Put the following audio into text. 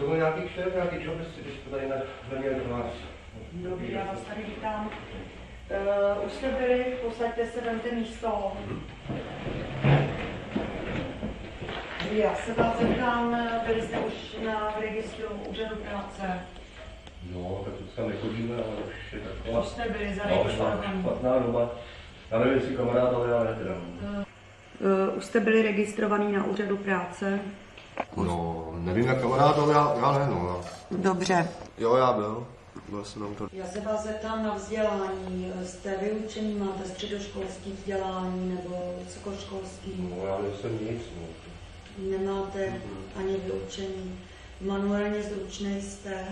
byl nějaký čopisy, když to tady neměli do vás. Dobře, já vás tady vítám. Už jste byli, posaďte se, vemte místo. Já se vás zeptám, byli jste už na registru úřadu práce? No, tak to tam nechodíme, ale už je taková. Už jste byli zaregistrovaní? Špatná doba. Já nevím, jestli kamarád, ale já ne teda. Už jste byli registrovaní na úřadu práce? No, nevím jak kamarád, ale já ne, no. Dobře. Jo, já byl. Byl jsem tam to. Já se vás zeptám na vzdělání. Jste vyučení, máte středoškolský vzdělání nebo vysokoškolský? No, já nejsem nic, no. Nemáte ani vyučení. Manuálně zručný jste?